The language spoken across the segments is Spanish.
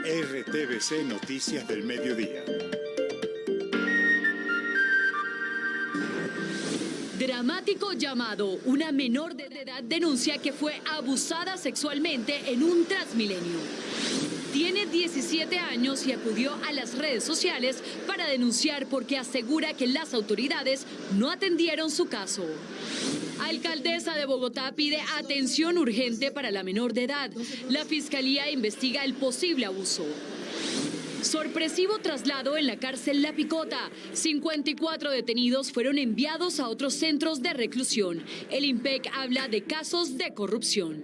RTVC Noticias del Mediodía. Dramático llamado. Una menor de edad denuncia que fue abusada sexualmente en un Transmilenio. Tiene 17 años y acudió a las redes sociales para denunciar porque asegura que las autoridades no atendieron su caso. Alcaldesa de Bogotá pide atención urgente para la menor de edad. La Fiscalía investiga el posible abuso. Sorpresivo traslado en la cárcel La Picota. 54 detenidos fueron enviados a otros centros de reclusión. El IMPEC habla de casos de corrupción.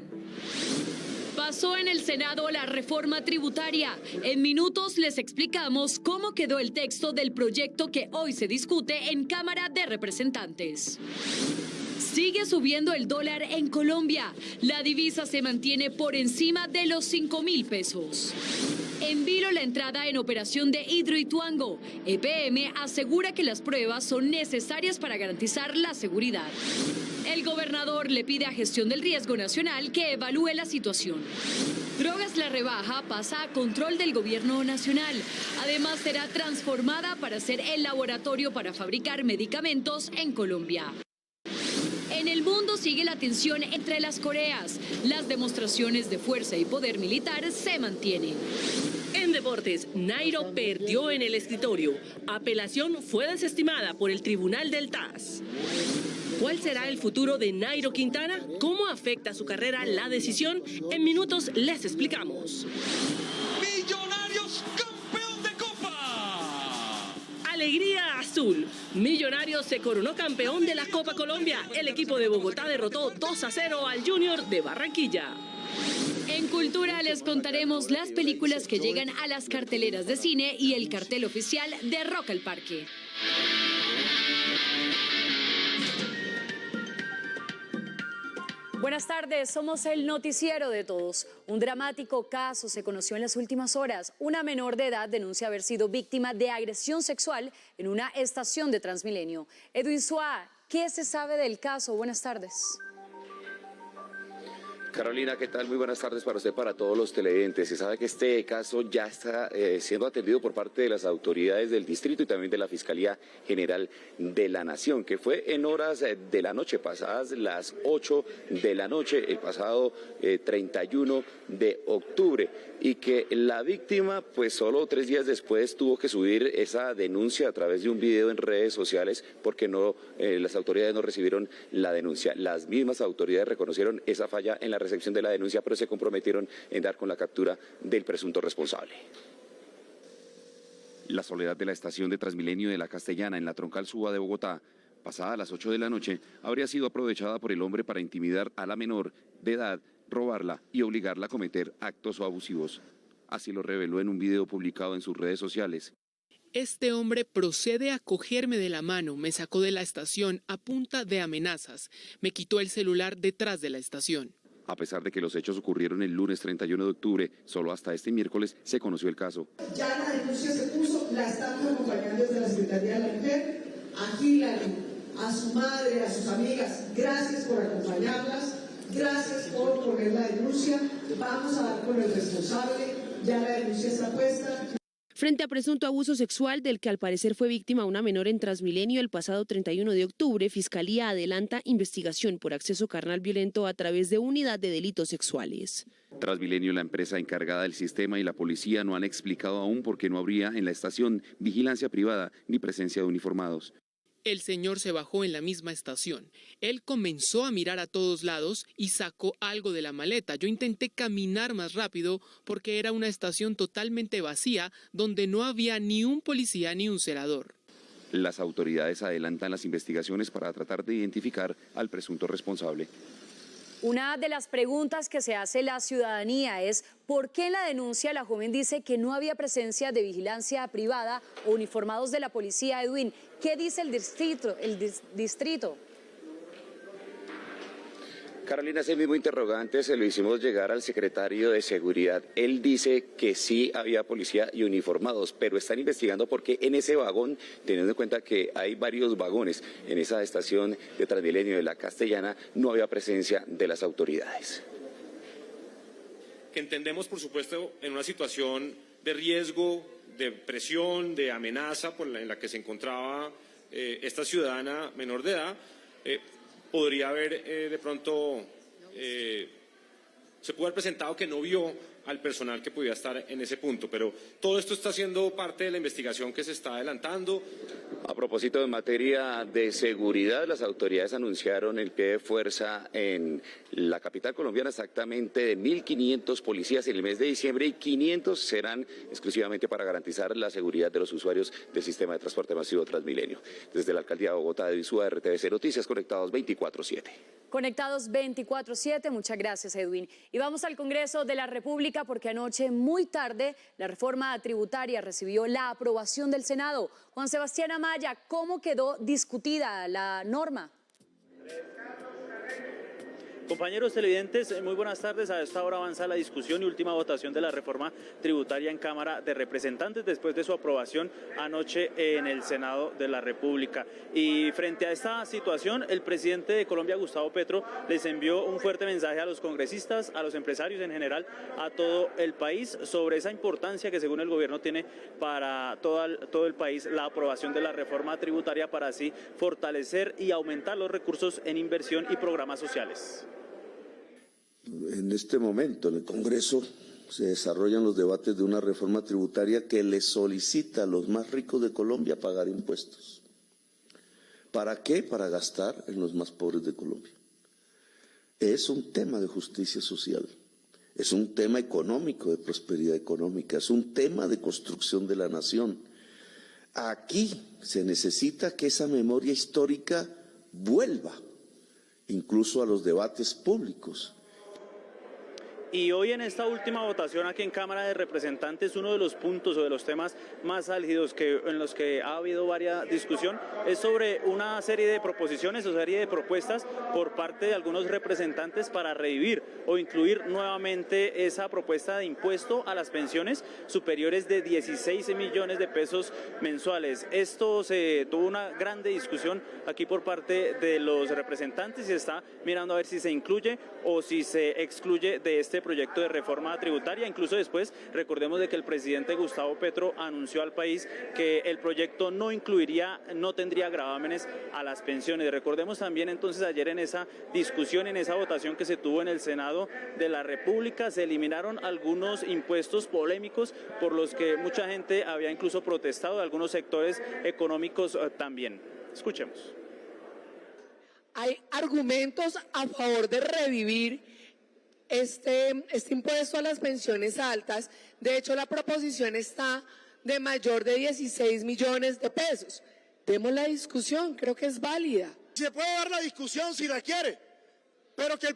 Pasó en el Senado la reforma tributaria. En minutos les explicamos cómo quedó el texto del proyecto que hoy se discute en Cámara de Representantes. Sigue subiendo el dólar en Colombia. La divisa se mantiene por encima de los 5.000 pesos. En vilo la entrada en operación de Hidroituango. EPM asegura que las pruebas son necesarias para garantizar la seguridad. El gobernador le pide a Gestión del Riesgo Nacional que evalúe la situación. Drogas La Rebaja pasa a control del gobierno nacional. Además será transformada para ser el laboratorio para fabricar medicamentos en Colombia. En el mundo sigue la tensión entre las Coreas. Las demostraciones de fuerza y poder militar se mantienen. En deportes, Nairo perdió en el escritorio. Apelación fue desestimada por el Tribunal del TAS. ¿Cuál será el futuro de Nairo Quintana? ¿Cómo afecta a su carrera la decisión? En minutos les explicamos. Millonarios campeón de Copa. Alegría azul. Millonarios se coronó campeón de la Copa Colombia. El equipo de Bogotá derrotó 2-0 al Junior de Barranquilla. En Cultura les contaremos las películas que llegan a las carteleras de cine y el cartel oficial de Rock al Parque. Buenas tardes, somos el noticiero de todos. Un dramático caso se conoció en las últimas horas. Una menor de edad denuncia haber sido víctima de agresión sexual en una estación de Transmilenio. Edwin Suá, ¿qué se sabe del caso? Buenas tardes. Carolina, ¿qué tal? Muy buenas tardes para usted, para todos los televidentes. Se sabe que este caso ya está siendo atendido por parte de las autoridades del distrito y también de la Fiscalía General de la Nación, que fue en horas de la noche, pasadas las 8 de la noche, el pasado 31 de octubre, y que la víctima, pues solo 3 días después tuvo que subir esa denuncia a través de un video en redes sociales porque las autoridades no recibieron la denuncia. Las mismas autoridades reconocieron esa falla en la recepción de la denuncia, pero se comprometieron en dar con la captura del presunto responsable. La soledad de la estación de Transmilenio de la Castellana en la Troncal Suba de Bogotá, pasada las 8 de la noche, habría sido aprovechada por el hombre para intimidar a la menor de edad, robarla y obligarla a cometer actos abusivos. Así lo reveló en un video publicado en sus redes sociales. Este hombre procede a cogerme de la mano, me sacó de la estación a punta de amenazas, me quitó el celular detrás de la estación. A pesar de que los hechos ocurrieron el lunes 31 de octubre, solo hasta este miércoles se conoció el caso. Ya la denuncia se puso, la estamos acompañando desde la Secretaría de la Mujer. A Hillary, a su madre, a sus amigas, gracias por acompañarlas, gracias por poner la denuncia. Vamos a dar con el responsable, ya la denuncia está puesta. Frente a presunto abuso sexual del que al parecer fue víctima una menor en Transmilenio el pasado 31 de octubre, Fiscalía adelanta investigación por acceso carnal violento a través de unidad de delitos sexuales. Transmilenio, la empresa encargada del sistema, y la policía no han explicado aún por qué no habría en la estación vigilancia privada ni presencia de uniformados. El señor se bajó en la misma estación. Él comenzó a mirar a todos lados y sacó algo de la maleta. Yo intenté caminar más rápido porque era una estación totalmente vacía donde no había ni un policía ni un celador. Las autoridades adelantan las investigaciones para tratar de identificar al presunto responsable. Una de las preguntas que se hace la ciudadanía es ¿por qué en la denuncia la joven dice que no había presencia de vigilancia privada o uniformados de la policía? Edwin, ¿qué dice el distrito? Carolina, ese mismo interrogante se lo hicimos llegar al secretario de Seguridad. Él dice que sí había policía y uniformados, pero están investigando porque en ese vagón, teniendo en cuenta que hay varios vagones en esa estación de Transmilenio de la Castellana, no había presencia de las autoridades. Que entendemos, por supuesto, en una situación de riesgo, de presión, de amenaza en la que se encontraba esta ciudadana menor de edad, podría haber de pronto, se pudo haber presentado que no vio al personal que podía estar en ese punto, pero todo esto está siendo parte de la investigación que se está adelantando. A propósito, en materia de seguridad, las autoridades anunciaron el pie de fuerza en la capital colombiana, exactamente de 1.500 policías en el mes de diciembre, y 500 serán exclusivamente para garantizar la seguridad de los usuarios del sistema de transporte masivo Transmilenio. Desde la alcaldía de Bogotá, de Visúa, RTVC Noticias, conectados 24/7. Conectados 24/7, muchas gracias, Edwin. Y vamos al Congreso de la República porque anoche, muy tarde, la reforma tributaria recibió la aprobación del Senado. Juan Sebastián Amaya, ¿cómo quedó discutida la norma? Compañeros televidentes, muy buenas tardes. A esta hora avanza la discusión y última votación de la reforma tributaria en Cámara de Representantes después de su aprobación anoche en el Senado de la República. Y frente a esta situación, el presidente de Colombia, Gustavo Petro, les envió un fuerte mensaje a los congresistas, a los empresarios en general, a todo el país, sobre esa importancia que según el gobierno tiene para todo el país la aprobación de la reforma tributaria para así fortalecer y aumentar los recursos en inversión y programas sociales. En este momento en el Congreso se desarrollan los debates de una reforma tributaria que le solicita a los más ricos de Colombia pagar impuestos. ¿Para qué? Para gastar en los más pobres de Colombia. Es un tema de justicia social, es un tema económico, de prosperidad económica, es un tema de construcción de la nación. Aquí se necesita que esa memoria histórica vuelva, incluso a los debates públicos. Y hoy en esta última votación aquí en Cámara de Representantes, uno de los puntos o de los temas más álgidos en los que ha habido varias discusión es sobre una serie de proposiciones o serie de propuestas por parte de algunos representantes para revivir o incluir nuevamente esa propuesta de impuesto a las pensiones superiores de 16 millones de pesos mensuales. Esto se tuvo una grande discusión aquí por parte de los representantes y se está mirando a ver si se incluye o si se excluye de este proyecto de reforma tributaria. Incluso después, recordemos de que el presidente Gustavo Petro anunció al país que el proyecto no tendría gravámenes a las pensiones. Recordemos también entonces ayer en esa discusión, en esa votación que se tuvo en el Senado de la República, se eliminaron algunos impuestos polémicos por los que mucha gente había incluso protestado, de algunos sectores económicos también. Escuchemos. Hay argumentos a favor de revivir este impuesto a las pensiones altas. De hecho, la proposición está de mayor de 16 millones de pesos. Demos la discusión, creo que es válida. Se puede dar la discusión si la quiere, pero que el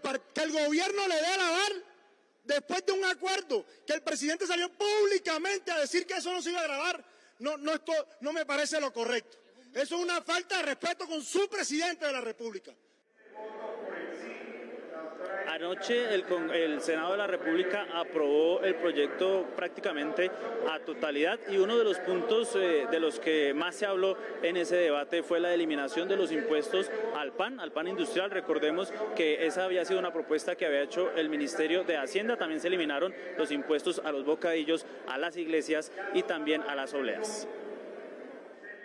gobierno le dé a lavar después de un acuerdo, que el presidente salió públicamente a decir que eso no se iba a grabar, no me parece lo correcto. Eso es una falta de respeto con su presidente de la República. Anoche el Senado de la República aprobó el proyecto prácticamente a totalidad y uno de los puntos de los que más se habló en ese debate fue la eliminación de los impuestos al pan industrial. Recordemos que esa había sido una propuesta que había hecho el Ministerio de Hacienda. También se eliminaron los impuestos a los bocadillos, a las iglesias y también a las obleas.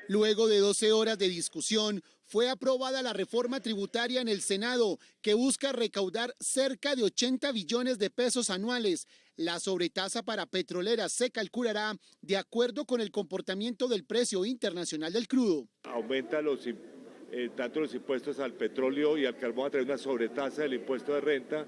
Luego de 12 horas de discusión, fue aprobada la reforma tributaria en el Senado, que busca recaudar cerca de 80 billones de pesos anuales. La sobretasa para petroleras se calculará de acuerdo con el comportamiento del precio internacional del crudo. Aumenta tanto los impuestos al petróleo y al carbón a través de una sobretasa del impuesto de renta,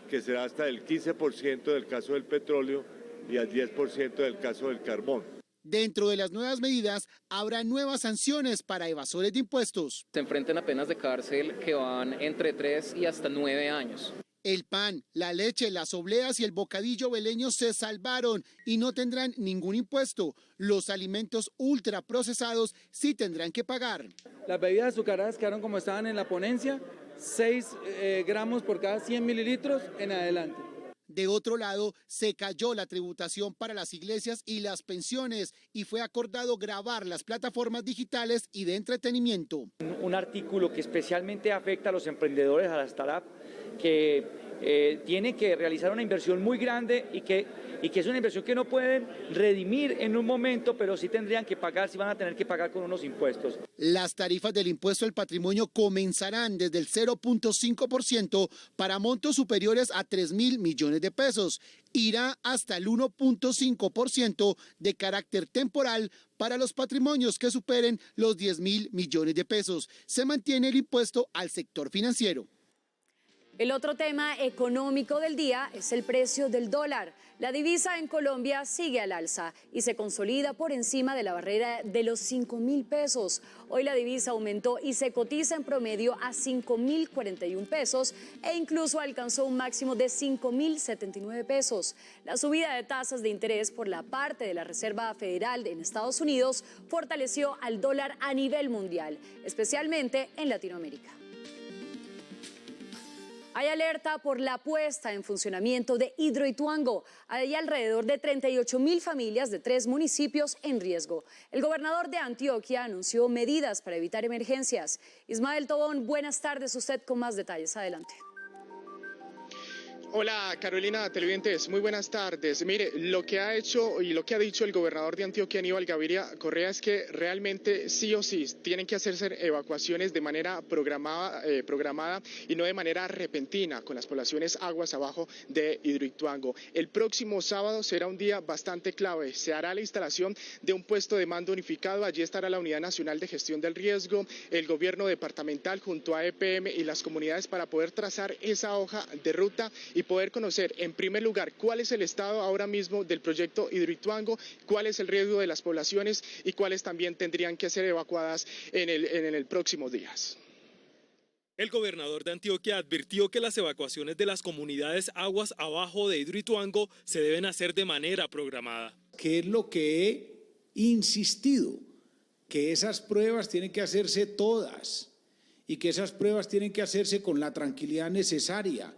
que será hasta del 15% del caso del petróleo y al 10% del caso del carbón. Dentro de las nuevas medidas, habrá nuevas sanciones para evasores de impuestos. Se enfrentan a penas de cárcel que van entre 3 y hasta 9 años. El pan, la leche, las obleas y el bocadillo veleño se salvaron y no tendrán ningún impuesto. Los alimentos ultraprocesados sí tendrán que pagar. Las bebidas azucaradas quedaron como estaban en la ponencia, 6 gramos por cada 100 mililitros en adelante. De otro lado, se cayó la tributación para las iglesias y las pensiones y fue acordado gravar las plataformas digitales y de entretenimiento. Un artículo que especialmente afecta a los emprendedores, a las startups, que tienen que realizar una inversión muy grande y que es una inversión que no pueden redimir en un momento, pero sí tendrían que pagar, sí van a tener que pagar con unos impuestos. Las tarifas del impuesto al patrimonio comenzarán desde el 0.5% para montos superiores a 3.000 millones de pesos. Irá hasta el 1.5% de carácter temporal para los patrimonios que superen los 10.000 millones de pesos. Se mantiene el impuesto al sector financiero. El otro tema económico del día es el precio del dólar. La divisa en Colombia sigue al alza y se consolida por encima de la barrera de los 5.000 pesos. Hoy la divisa aumentó y se cotiza en promedio a 5.041 pesos e incluso alcanzó un máximo de 5.079 pesos. La subida de tasas de interés por la parte de la Reserva Federal en Estados Unidos fortaleció al dólar a nivel mundial, especialmente en Latinoamérica. Hay alerta por la puesta en funcionamiento de Hidroituango. Hay alrededor de 38.000 familias de 3 municipios en riesgo. El gobernador de Antioquia anunció medidas para evitar emergencias. Ismael Tobón, buenas tardes. Usted con más detalles. Adelante. Hola Carolina, televidentes, muy buenas tardes. Mire, lo que ha hecho y lo que ha dicho el gobernador de Antioquia, Aníbal Gaviria Correa, es que realmente sí o sí tienen que hacerse evacuaciones de manera programada y no de manera repentina con las poblaciones aguas abajo de Hidroituango. El próximo sábado será un día bastante clave. Se hará la instalación de un puesto de mando unificado. Allí estará la Unidad Nacional de Gestión del Riesgo, el gobierno departamental junto a EPM y las comunidades para poder trazar esa hoja de ruta y poder conocer en primer lugar cuál es el estado ahora mismo del proyecto Hidroituango, cuál es el riesgo de las poblaciones y cuáles también tendrían que ser evacuadas en el próximos días. El gobernador de Antioquia advirtió que las evacuaciones de las comunidades aguas abajo de Hidroituango se deben hacer de manera programada. ¿Qué es lo que he insistido? Que esas pruebas tienen que hacerse todas y que esas pruebas tienen que hacerse con la tranquilidad necesaria.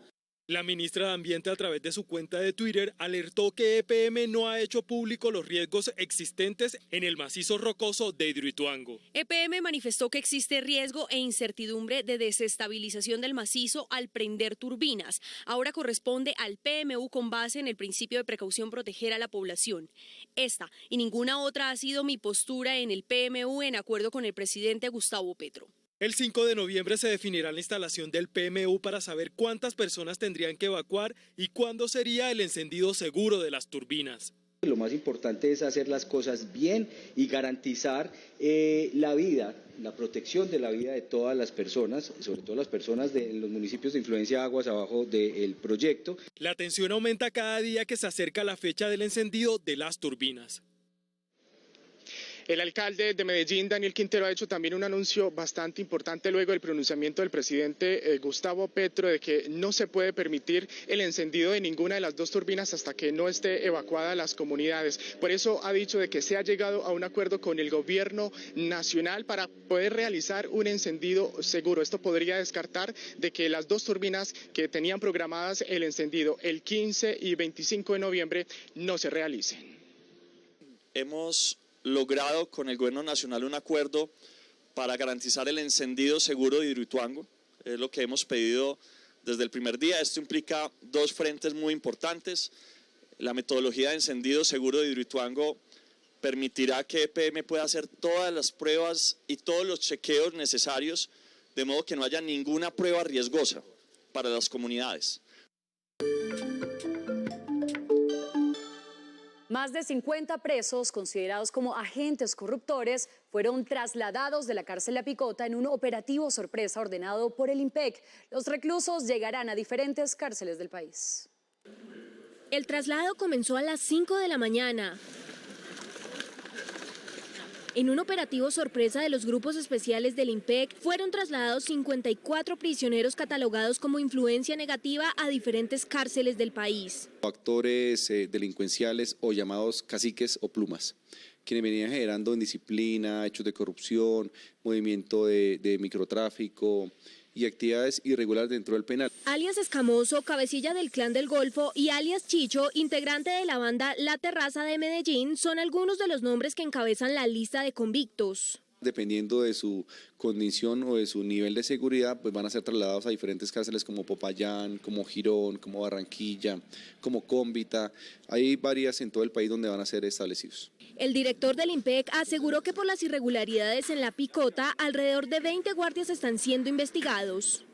La ministra de Ambiente, a través de su cuenta de Twitter, alertó que EPM no ha hecho público los riesgos existentes en el macizo rocoso de Hidroituango. EPM manifestó que existe riesgo e incertidumbre de desestabilización del macizo al prender turbinas. Ahora corresponde al PMU con base en el principio de precaución proteger a la población. Esta y ninguna otra ha sido mi postura en el PMU en acuerdo con el presidente Gustavo Petro. El 5 de noviembre se definirá la instalación del PMU para saber cuántas personas tendrían que evacuar y cuándo sería el encendido seguro de las turbinas. Lo más importante es hacer las cosas bien y garantizar la vida, la protección de la vida de todas las personas, sobre todo las personas de los municipios de influencia aguas abajo del proyecto. La tensión aumenta cada día que se acerca la fecha del encendido de las turbinas. El alcalde de Medellín, Daniel Quintero, ha hecho también un anuncio bastante importante luego del pronunciamiento del presidente Gustavo Petro de que no se puede permitir el encendido de ninguna de las 2 turbinas hasta que no esté evacuada las comunidades. Por eso ha dicho de que se ha llegado a un acuerdo con el gobierno nacional para poder realizar un encendido seguro. Esto podría descartar de que las 2 turbinas que tenían programadas el encendido el 15 y 25 de noviembre no se realicen. Hemos logrado con el gobierno nacional un acuerdo para garantizar el encendido seguro de Hidroituango. Es lo que hemos pedido desde el primer día. Esto implica 2 frentes muy importantes. La metodología de encendido seguro de Hidroituango permitirá que EPM pueda hacer todas las pruebas y todos los chequeos necesarios, de modo que no haya ninguna prueba riesgosa para las comunidades. Más de 50 presos considerados como agentes corruptores fueron trasladados de la cárcel La Picota en un operativo sorpresa ordenado por el IMPEC. Los reclusos llegarán a diferentes cárceles del país. El traslado comenzó a las 5 de la mañana. En un operativo sorpresa de los grupos especiales del IMPEC, fueron trasladados 54 prisioneros catalogados como influencia negativa a diferentes cárceles del país. Actores delincuenciales o llamados caciques o plumas, quienes venían generando indisciplina, hechos de corrupción, movimiento de microtráfico y actividades irregulares dentro del penal. Alias Escamoso, cabecilla del Clan del Golfo, y alias Chicho, integrante de la banda La Terraza de Medellín, son algunos de los nombres que encabezan la lista de convictos. Dependiendo de su condición o de su nivel de seguridad, pues van a ser trasladados a diferentes cárceles como Popayán, como Girón, como Barranquilla, como Cómbita. Hay varias en todo el país donde van a ser establecidos. El director del IMPEC aseguró que por las irregularidades en La Picota, alrededor de 20 guardias están siendo investigados.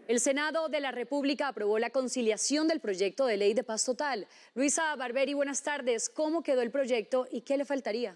El Senado de la República aprobó la conciliación del proyecto de ley de paz total. Luisa Barberi, buenas tardes. ¿Cómo quedó el proyecto y qué le faltaría?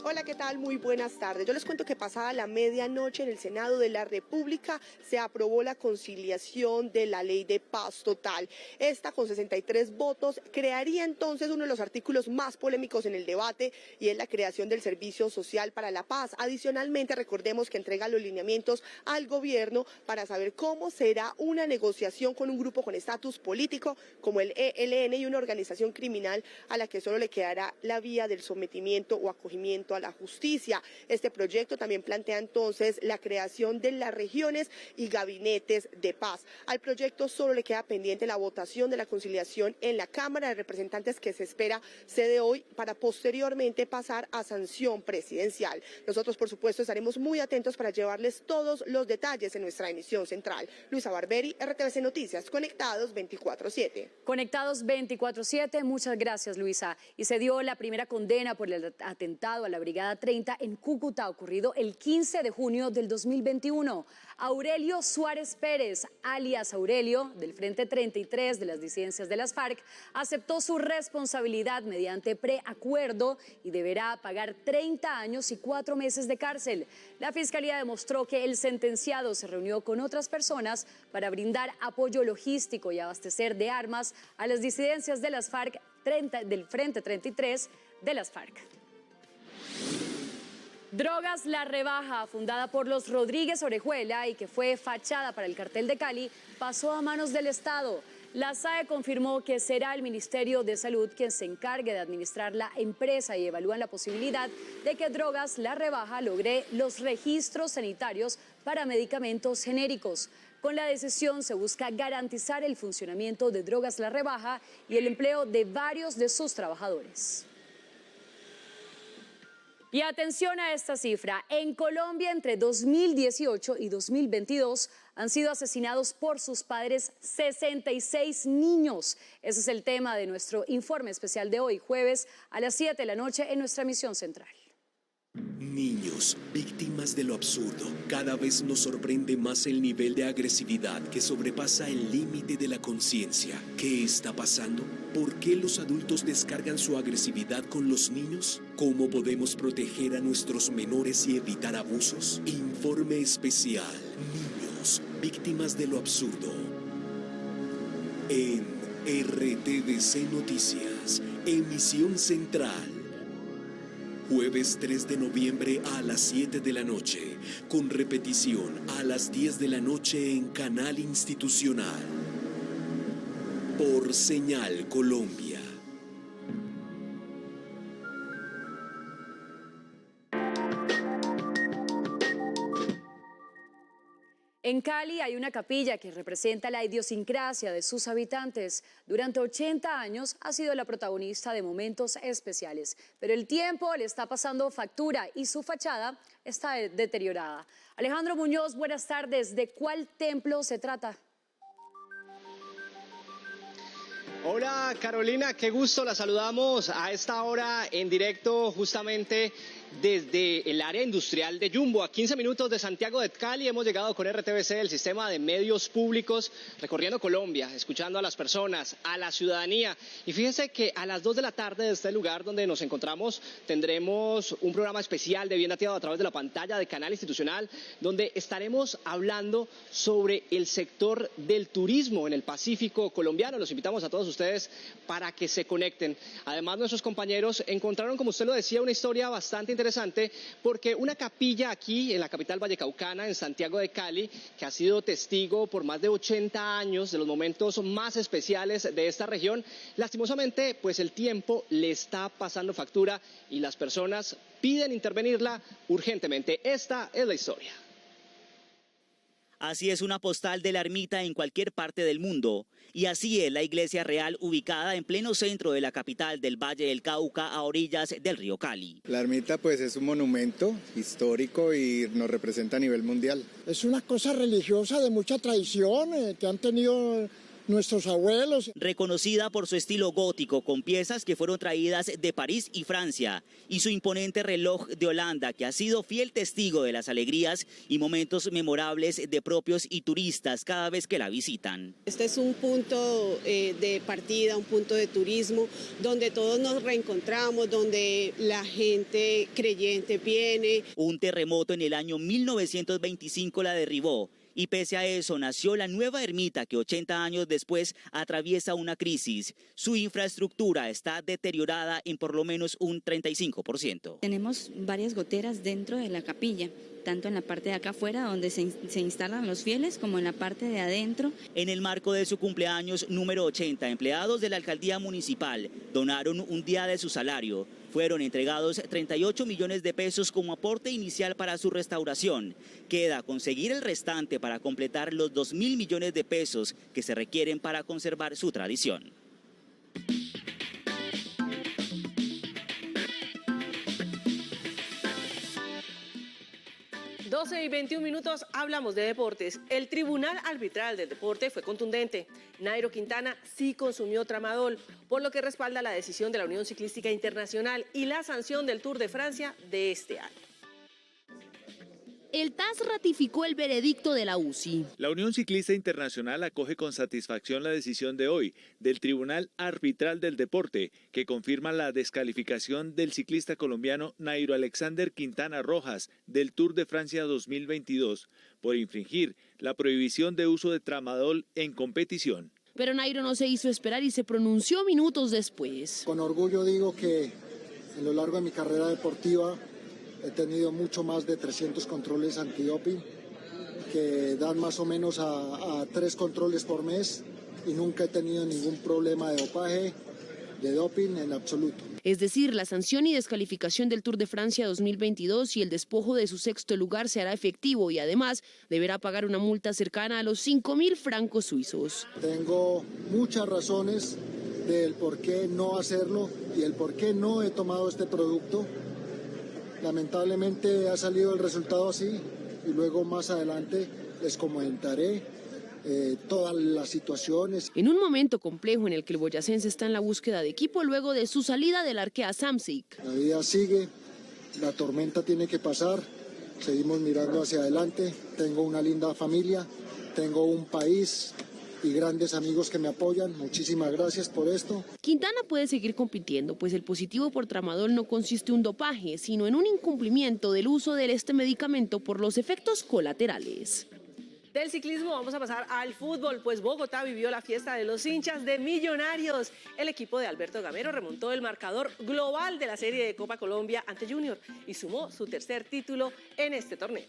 Hola, ¿qué tal? Muy buenas tardes. Yo les cuento que pasada la medianoche en el Senado de la República se aprobó la conciliación de la ley de paz total. Esta, con 63 votos, crearía entonces uno de los artículos más polémicos en el debate y es la creación del Servicio Social para la Paz. Adicionalmente, recordemos que entrega los lineamientos al gobierno para saber cómo será una negociación con un grupo con estatus político como el ELN y una organización criminal a la que solo le quedará la vía del sometimiento o acogimiento a la justicia. Este proyecto también plantea entonces la creación de las regiones y gabinetes de paz. Al proyecto solo le queda pendiente la votación de la conciliación en la Cámara de Representantes, que se espera se dé hoy para posteriormente pasar a sanción presidencial. Nosotros, por supuesto, estaremos muy atentos para llevarles todos los detalles en nuestra emisión central. Luisa Barberi, RTVC Noticias, Conectados 24/7. Conectados 24/7, muchas gracias, Luisa. Y se dio la primera condena por el atentado a la Brigada 30 en Cúcuta, ocurrido el 15 de junio del 2021. Aurelio Suárez Pérez, alias Aurelio, del Frente 33 de las disidencias de las FARC, aceptó su responsabilidad mediante preacuerdo y deberá pagar 30 años y 4 meses de cárcel. La Fiscalía demostró que el sentenciado se reunió con otras personas para brindar apoyo logístico y abastecer de armas a las disidencias de las FARC del Frente 33 de las FARC. Drogas La Rebaja, fundada por los Rodríguez Orejuela y que fue fachada para el cartel de Cali, pasó a manos del Estado. La SAE confirmó que será el Ministerio de Salud quien se encargue de administrar la empresa y evalúan la posibilidad de que Drogas La Rebaja logre los registros sanitarios para medicamentos genéricos. Con la decisión se busca garantizar el funcionamiento de Drogas La Rebaja y el empleo de varios de sus trabajadores. Y atención a esta cifra, en Colombia entre 2018 y 2022 han sido asesinados por sus padres 66 niños. Ese es el tema de nuestro informe especial de hoy, jueves a las 7 de la noche en nuestra emisión central. Niños, víctimas de lo absurdo. Cada vez nos sorprende más el nivel de agresividad que sobrepasa el límite de la conciencia. ¿Qué está pasando? ¿Por qué los adultos descargan su agresividad con los niños? ¿Cómo podemos proteger a nuestros menores y evitar abusos? Informe especial. Niños, víctimas de lo absurdo. En RTVC Noticias, emisión central. Jueves 3 de noviembre a las 7 de la noche, con repetición a las 10 de la noche en Canal Institucional. Por Señal Colombia. En Cali hay una capilla que representa la idiosincrasia de sus habitantes. Durante 80 años ha sido la protagonista de momentos especiales, pero el tiempo le está pasando factura y su fachada está deteriorada. Alejandro Muñoz, buenas tardes. ¿De cuál templo se trata? Hola Carolina, qué gusto, la saludamos a esta hora en directo justamente desde el área industrial de Jumbo, a 15 minutos de Santiago de Cali. Hemos llegado con RTVC, el sistema de medios públicos, recorriendo Colombia, escuchando a las personas, a la ciudadanía. Y fíjense que a las 2 de la tarde de este lugar donde nos encontramos tendremos un programa especial de Bien Dateado a través de la pantalla de Canal Institucional, donde estaremos hablando sobre el sector del turismo en el Pacífico colombiano. Los invitamos a todos ustedes para que se conecten. Además, nuestros compañeros encontraron, como usted lo decía, una historia bastante interesante, porque una capilla aquí en la capital vallecaucana, en Santiago de Cali, que ha sido testigo por más de 80 años de los momentos más especiales de esta región, lastimosamente, pues el tiempo le está pasando factura y las personas piden intervenirla urgentemente. Esta es la historia. Así es una postal de la ermita en cualquier parte del mundo. Y así es la iglesia real ubicada en pleno centro de la capital del Valle del Cauca, a orillas del río Cali. La ermita pues es un monumento histórico y nos representa a nivel mundial. Es una cosa religiosa de mucha tradición que han tenido nuestros abuelos. Reconocida por su estilo gótico, con piezas que fueron traídas de París y Francia, y su imponente reloj de Holanda, que ha sido fiel testigo de las alegrías y momentos memorables de propios y turistas cada vez que la visitan. Este es un punto de partida, un punto de turismo, donde todos nos reencontramos, donde la gente creyente viene. Un terremoto en el año 1925 la derribó. Y pese a eso, nació la nueva ermita que 80 años después atraviesa una crisis. Su infraestructura está deteriorada en por lo menos un 35%. Tenemos varias goteras dentro de la capilla, tanto en la parte de acá afuera donde se instalan los fieles como en la parte de adentro. En el marco de su cumpleaños número 80, empleados de la alcaldía municipal donaron un día de su salario. Fueron entregados 38 millones de pesos como aporte inicial para su restauración. Queda conseguir el restante para completar los 2.000 millones de pesos que se requieren para conservar su tradición. Y 21 minutos, hablamos de deportes. El Tribunal Arbitral del Deporte fue contundente. Nairo Quintana sí consumió tramadol, por lo que respalda la decisión de la Unión Ciclística Internacional y la sanción del Tour de Francia de este año. El TAS ratificó el veredicto de la UCI. La Unión Ciclista Internacional acoge con satisfacción la decisión de hoy del Tribunal Arbitral del Deporte, que confirma la descalificación del ciclista colombiano Nairo Alexander Quintana Rojas del Tour de Francia 2022 por infringir la prohibición de uso de tramadol en competición. Pero Nairo no se hizo esperar y se pronunció minutos después. Con orgullo digo que en lo largo de mi carrera deportiva he tenido mucho más de 300 controles antidoping que dan más o menos a 3 controles por mes y nunca he tenido ningún problema de dopaje, de doping en absoluto. Es decir, la sanción y descalificación del Tour de Francia 2022 y el despojo de su 6º lugar se hará efectivo y además deberá pagar una multa cercana a los 5.000 francos suizos. Tengo muchas razones del por qué no hacerlo y el por qué no he tomado este producto. Lamentablemente ha salido el resultado así y luego más adelante les comentaré todas las situaciones. En un momento complejo en el que el boyacense está en la búsqueda de equipo luego de su salida del Arkea Samsic. La vida sigue, la tormenta tiene que pasar, seguimos mirando hacia adelante, tengo una linda familia, tengo un país y grandes amigos que me apoyan. Muchísimas gracias por esto. Quintana puede seguir compitiendo, pues el positivo por tramadol no consiste en un dopaje, sino en un incumplimiento del uso de este medicamento por los efectos colaterales. Del ciclismo vamos a pasar al fútbol, pues Bogotá vivió la fiesta de los hinchas de Millonarios. El equipo de Alberto Gamero remontó el marcador global de la serie de Copa Colombia ante Junior y sumó su 3er título en este torneo.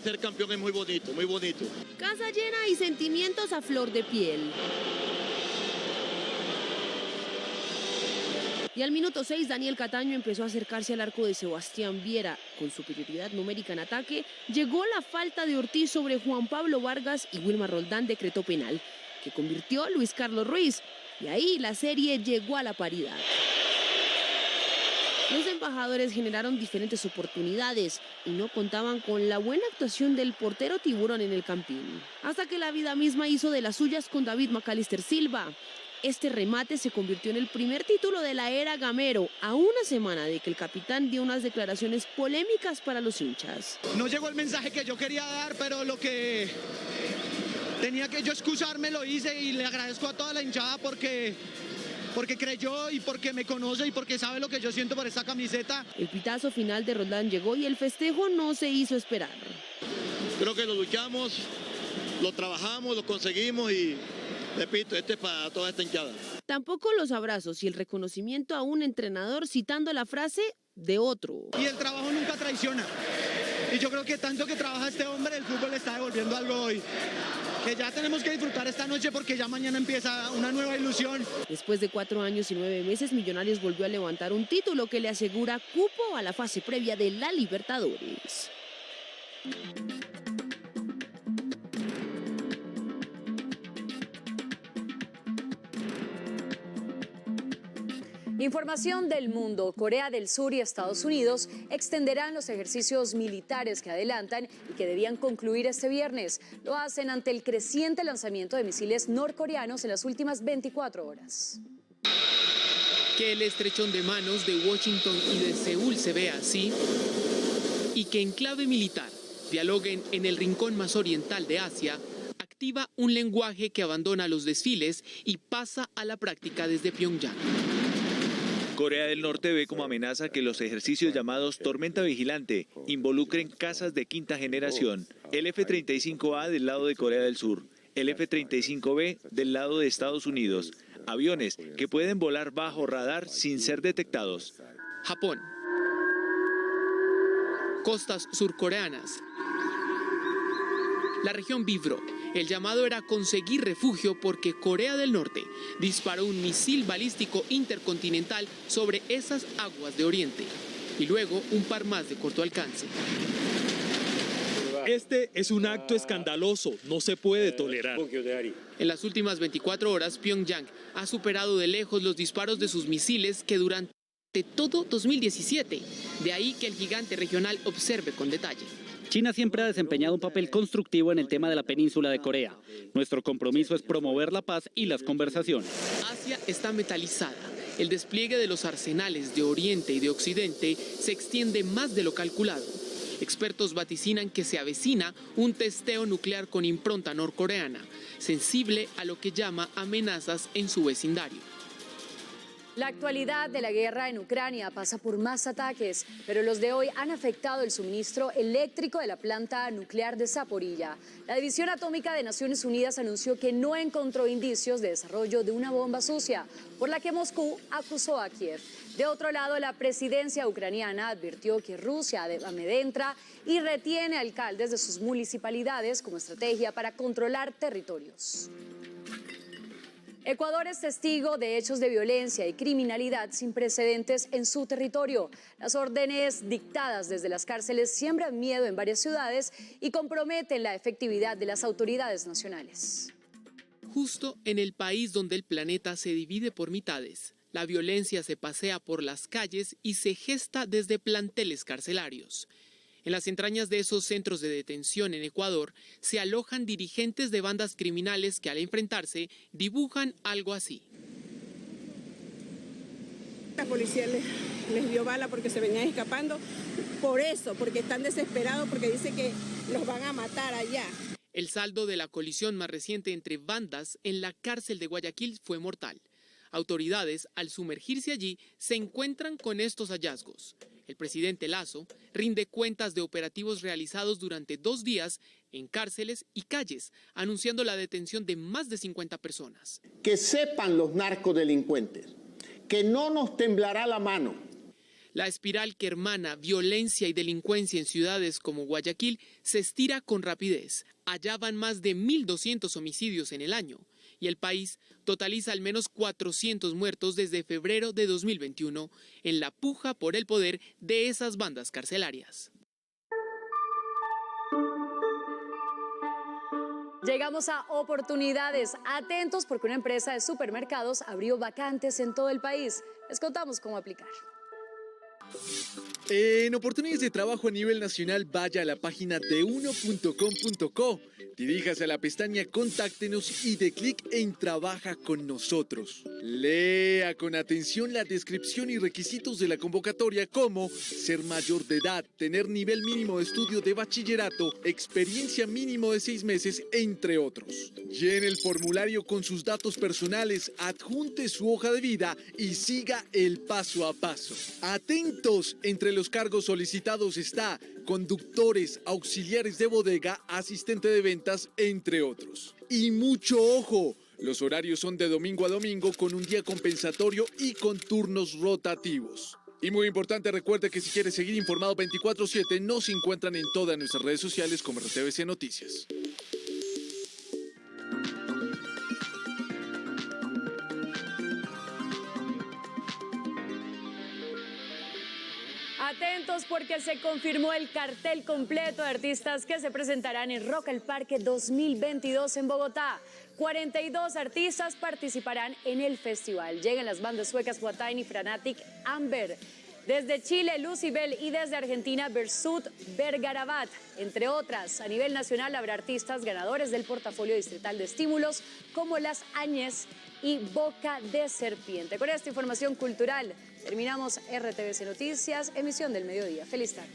Ser campeón es muy bonito, muy bonito. Casa llena y sentimientos a flor de piel. Y al minuto 6, Daniel Cataño empezó a acercarse al arco de Sebastián Viera. Con superioridad numérica en ataque, llegó la falta de Ortiz sobre Juan Pablo Vargas y Wilmar Roldán decretó penal, que convirtió Luis Carlos Ruiz. Y ahí la serie llegó a la paridad. Los embajadores generaron diferentes oportunidades y no contaban con la buena actuación del portero Tiburón en el Campín. Hasta que la vida misma hizo de las suyas con David Macalister Silva. Este remate se convirtió en el primer título de la era Gamero, a una semana de que el capitán dio unas declaraciones polémicas para los hinchas. No llegó el mensaje que yo quería dar, pero lo que tenía que yo excusarme lo hice y le agradezco a toda la hinchada porque creyó y porque me conoce y porque sabe lo que yo siento por esta camiseta. El pitazo final de Roldán llegó y el festejo no se hizo esperar. Creo que lo luchamos, lo trabajamos, lo conseguimos y repito, este es para toda esta hinchada. Tampoco los abrazos y el reconocimiento a un entrenador citando la frase de otro. Y el trabajo nunca traiciona. Y yo creo que tanto que trabaja este hombre, el fútbol le está devolviendo algo hoy. Que ya tenemos que disfrutar esta noche porque ya mañana empieza una nueva ilusión. Después de 4 años y 9 meses, Millonarios volvió a levantar un título que le asegura cupo a la fase previa de la Libertadores. Información del mundo. Corea del Sur y Estados Unidos extenderán los ejercicios militares que adelantan y que debían concluir este viernes. Lo hacen ante el creciente lanzamiento de misiles norcoreanos en las últimas 24 horas. Que el estrechón de manos de Washington y de Seúl se vea así y que en clave militar dialoguen en el rincón más oriental de Asia, activa un lenguaje que abandona los desfiles y pasa a la práctica desde Pyongyang. Corea del Norte ve como amenaza que los ejercicios llamados Tormenta Vigilante involucren cazas de quinta generación, el F-35A del lado de Corea del Sur, el F-35B del lado de Estados Unidos, aviones que pueden volar bajo radar sin ser detectados. Japón. Costas surcoreanas. La región vibró. El llamado era conseguir refugio porque Corea del Norte disparó un misil balístico intercontinental sobre esas aguas de Oriente y luego un par más de corto alcance. Este es un acto escandaloso, no se puede tolerar. En las últimas 24 horas, Pyongyang ha superado de lejos los disparos de sus misiles que durante todo 2017. De ahí que el gigante regional observe con detalle. China siempre ha desempeñado un papel constructivo en el tema de la península de Corea. Nuestro compromiso es promover la paz y las conversaciones. Asia está metalizada. El despliegue de los arsenales de Oriente y de Occidente se extiende más de lo calculado. Expertos vaticinan que se avecina un testeo nuclear con impronta norcoreana, sensible a lo que llama amenazas en su vecindario. La actualidad de la guerra en Ucrania pasa por más ataques, pero los de hoy han afectado el suministro eléctrico de la planta nuclear de Zaporilla. La División Atómica de Naciones Unidas anunció que no encontró indicios de desarrollo de una bomba sucia, por la que Moscú acusó a Kiev. De otro lado, la presidencia ucraniana advirtió que Rusia amedrenta y retiene alcaldes de sus municipalidades como estrategia para controlar territorios. Ecuador es testigo de hechos de violencia y criminalidad sin precedentes en su territorio. Las órdenes dictadas desde las cárceles siembran miedo en varias ciudades y comprometen la efectividad de las autoridades nacionales. Justo en el país donde el planeta se divide por mitades, la violencia se pasea por las calles y se gesta desde planteles carcelarios. En las entrañas de esos centros de detención en Ecuador se alojan dirigentes de bandas criminales que al enfrentarse dibujan algo así. La policía les dio bala porque se venían escapando, por eso, porque están desesperados, porque dicen que los van a matar allá. El saldo de la colisión más reciente entre bandas en la cárcel de Guayaquil fue mortal. Autoridades, al sumergirse allí, se encuentran con estos hallazgos. El presidente Lasso rinde cuentas de operativos realizados durante 2 días en cárceles y calles, anunciando la detención de más de 50 personas. Que sepan los narcodelincuentes que no nos temblará la mano. La espiral que hermana violencia y delincuencia en ciudades como Guayaquil se estira con rapidez. Allá van más de 1.200 homicidios en el año. Y el país totaliza al menos 400 muertos desde febrero de 2021 en la puja por el poder de esas bandas carcelarias. Llegamos a oportunidades. Atentos porque una empresa de supermercados abrió vacantes en todo el país. Les contamos cómo aplicar. En oportunidades de trabajo a nivel nacional, vaya a la página deuno.com.co, diríjase a la pestaña Contáctenos y dé clic en Trabaja con nosotros. Lea con atención la descripción y requisitos de la convocatoria como ser mayor de edad, tener nivel mínimo de estudio de bachillerato, experiencia mínimo de 6 meses, entre otros. Llene el formulario con sus datos personales, adjunte su hoja de vida y siga el paso a paso. Atentos, entre los cargos solicitados está conductores, auxiliares de bodega, asistente de ventas, entre otros. Y mucho ojo, los horarios son de domingo a domingo con un día compensatorio y con turnos rotativos. Y muy importante, recuerde que si quiere seguir informado 24/7, nos encuentran en todas nuestras redes sociales como RTVC Noticias. Atentos porque se confirmó el cartel completo de artistas que se presentarán en Rock al Parque 2022 en Bogotá. 42 artistas participarán en el festival. Llegan las bandas suecas Watain y Franatic Amber. Desde Chile, Lucibel, y desde Argentina, Bersut Vergarabat. Entre otras, a nivel nacional habrá artistas ganadores del portafolio distrital de estímulos como Las Áñez y Boca de Serpiente. Con esta información cultural terminamos RTVC Noticias, emisión del mediodía. Feliz tarde.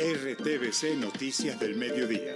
RTVC Noticias del Mediodía.